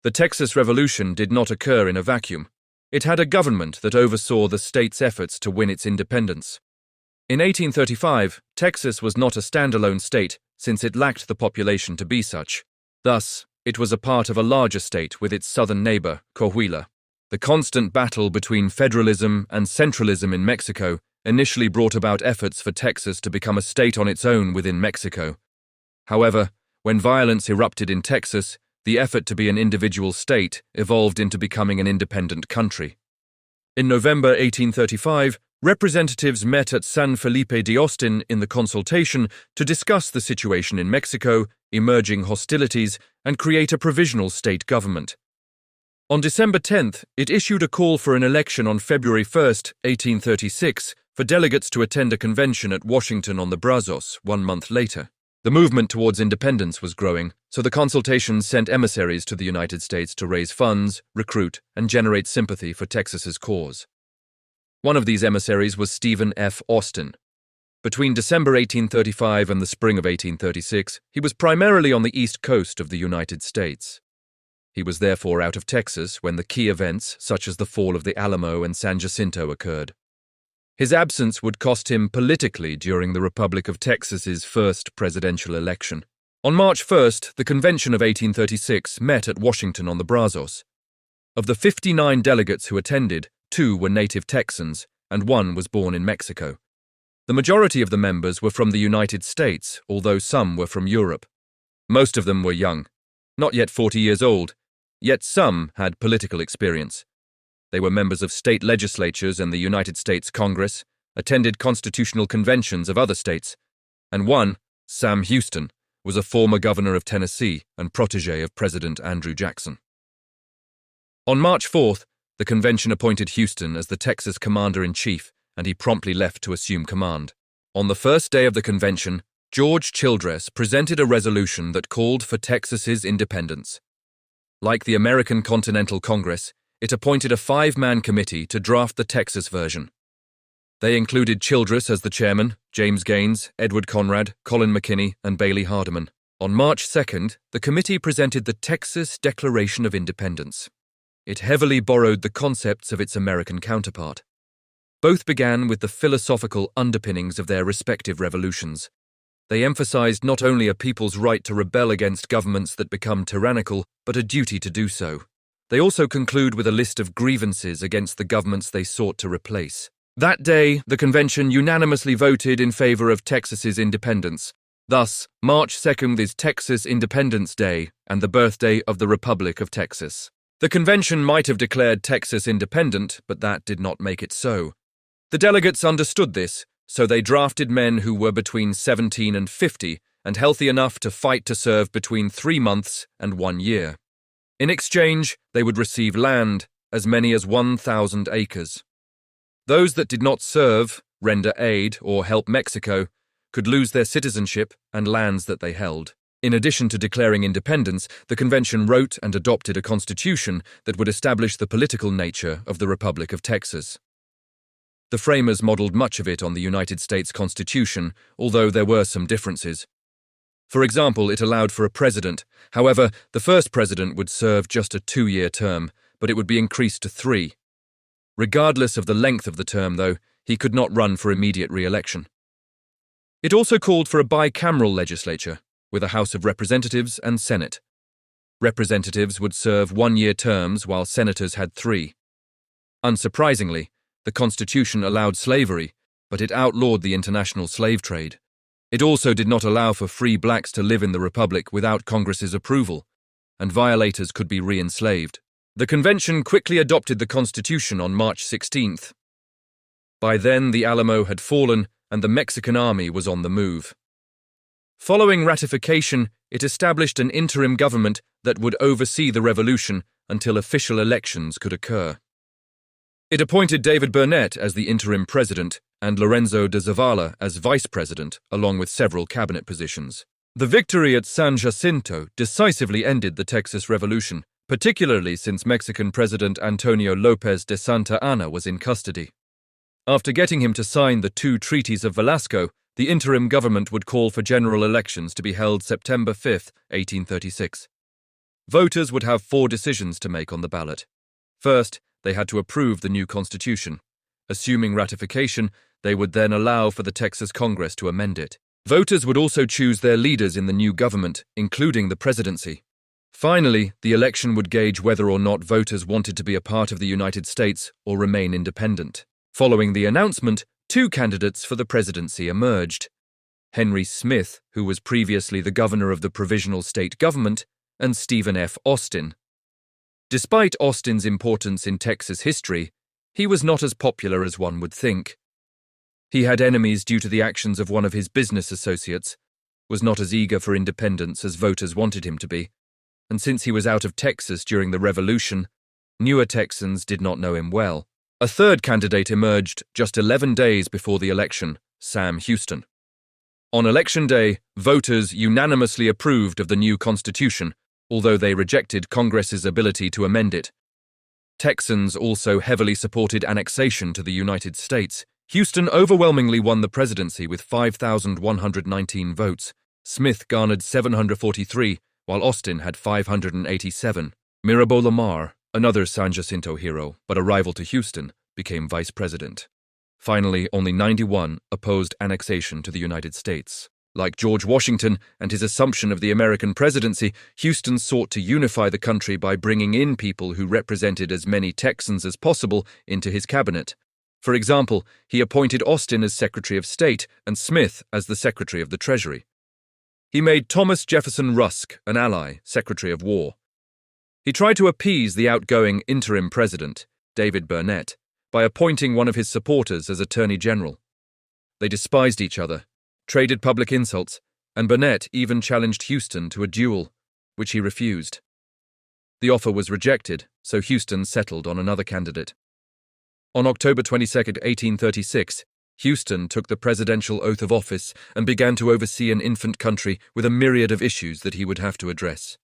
The Texas Revolution did not occur in a vacuum. It had a government that oversaw the state's efforts to win its independence. In 1835, Texas was not a standalone state since it lacked the population to be such. Thus, it was a part of a larger state with its southern neighbor, Coahuila. The constant battle between federalism and centralism in Mexico initially brought about efforts for Texas to become a state on its own within Mexico. However, when violence erupted in Texas, the effort to be an individual state evolved into becoming an independent country. In November 1835, representatives met at San Felipe de Austin in the Consultation to discuss the situation in Mexico, emerging hostilities, and create a provisional state government. On December 10th, it issued a call for an election on February 1, 1836, for delegates to attend a convention at Washington on the Brazos 1 month later. The movement towards independence was growing, so the Consultation sent emissaries to the United States to raise funds, recruit, and generate sympathy for Texas's cause. One of these emissaries was Stephen F. Austin. Between December 1835 and the spring of 1836, he was primarily on the east coast of the United States. He was therefore out of Texas when the key events, such as the fall of the Alamo and San Jacinto, occurred. His absence would cost him politically during the Republic of Texas's first presidential election. On March 1st, the Convention of 1836 met at Washington on the Brazos. Of the 59 delegates who attended, 2 were native Texans, and 1 was born in Mexico. The majority of the members were from the United States, although some were from Europe. Most of them were young, not yet 40 years old, yet some had political experience. They were members of state legislatures and the United States Congress, attended constitutional conventions of other states, and one, Sam Houston, was a former governor of Tennessee and protege of President Andrew Jackson. On March 4th, the convention appointed Houston as the Texas commander-in-chief, and he promptly left to assume command. On the first day of the convention, George Childress presented a resolution that called for Texas's independence. Like the American Continental Congress, it appointed a 5-man committee to draft the Texas version. They included Childress as the chairman, James Gaines, Edward Conrad, Colin McKinney, and Bailey Hardeman. On March 2nd, the committee presented the Texas Declaration of Independence. It heavily borrowed the concepts of its American counterpart. Both began with the philosophical underpinnings of their respective revolutions. They emphasized not only a people's right to rebel against governments that become tyrannical, but a duty to do so. They also conclude with a list of grievances against the governments they sought to replace. That day, the convention unanimously voted in favor of Texas's independence. Thus, March 2nd is Texas Independence Day and the birthday of the Republic of Texas. The convention might have declared Texas independent, but that did not make it so. The delegates understood this, so they drafted men who were between 17 and 50 and healthy enough to fight to serve between 3 months and 1 year. In exchange, they would receive land, as many as 1,000 acres. Those that did not serve, render aid, or help Mexico could lose their citizenship and lands that they held. In addition to declaring independence, the convention wrote and adopted a constitution that would establish the political nature of the Republic of Texas. The framers modeled much of it on the United States Constitution, although there were some differences. For example, it allowed for a president. However, the first president would serve just a 2-year term, but it would be increased to 3. Regardless of the length of the term, though, he could not run for immediate re-election. It also called for a bicameral legislature, with a House of Representatives and Senate. Representatives would serve 1-year terms while senators had 3. Unsurprisingly, the Constitution allowed slavery, but it outlawed the international slave trade. It also did not allow for free blacks to live in the Republic without Congress's approval, and violators could be re-enslaved. The convention quickly adopted the Constitution on March 16th. By then, the Alamo had fallen, and the Mexican army was on the move. Following ratification, it established an interim government that would oversee the revolution until official elections could occur. It appointed David Burnett as the interim president and Lorenzo de Zavala as vice president, along with several cabinet positions. The victory at San Jacinto decisively ended the Texas Revolution, particularly since Mexican President Antonio López de Santa Anna was in custody. After getting him to sign the 2 treaties of Velasco, the interim government would call for general elections to be held September 5, 1836. Voters would have 4 decisions to make on the ballot. First, they had to approve the new Constitution. Assuming ratification, they would then allow for the Texas Congress to amend it. Voters would also choose their leaders in the new government, including the presidency. Finally, the election would gauge whether or not voters wanted to be a part of the United States or remain independent. Following the announcement, 2 candidates for the presidency emerged: Henry Smith, who was previously the governor of the Provisional State Government, and Stephen F. Austin. Despite Austin's importance in Texas history, he was not as popular as one would think. He had enemies due to the actions of one of his business associates, was not as eager for independence as voters wanted him to be, and since he was out of Texas during the Revolution, newer Texans did not know him well. A third candidate emerged just 11 days before the election, Sam Houston. On Election Day, voters unanimously approved of the new Constitution, although they rejected Congress's ability to amend it. Texans also heavily supported annexation to the United States. Houston overwhelmingly won the presidency with 5,119 votes. Smith garnered 743, while Austin had 587. Mirabeau Lamar, another San Jacinto hero, but a rival to Houston, became vice president. Finally, only 91 opposed annexation to the United States. Like George Washington and his assumption of the American presidency, Houston sought to unify the country by bringing in people who represented as many Texans as possible into his cabinet. For example, he appointed Austin as Secretary of State and Smith as the Secretary of the Treasury. He made Thomas Jefferson Rusk, an ally, Secretary of War. He tried to appease the outgoing interim president, David Burnett, by appointing one of his supporters as Attorney General. They despised each other, traded public insults, and Burnett even challenged Houston to a duel, which he refused. The offer was rejected, so Houston settled on another candidate. On October 22, 1836, Houston took the presidential oath of office and began to oversee an infant country with a myriad of issues that he would have to address.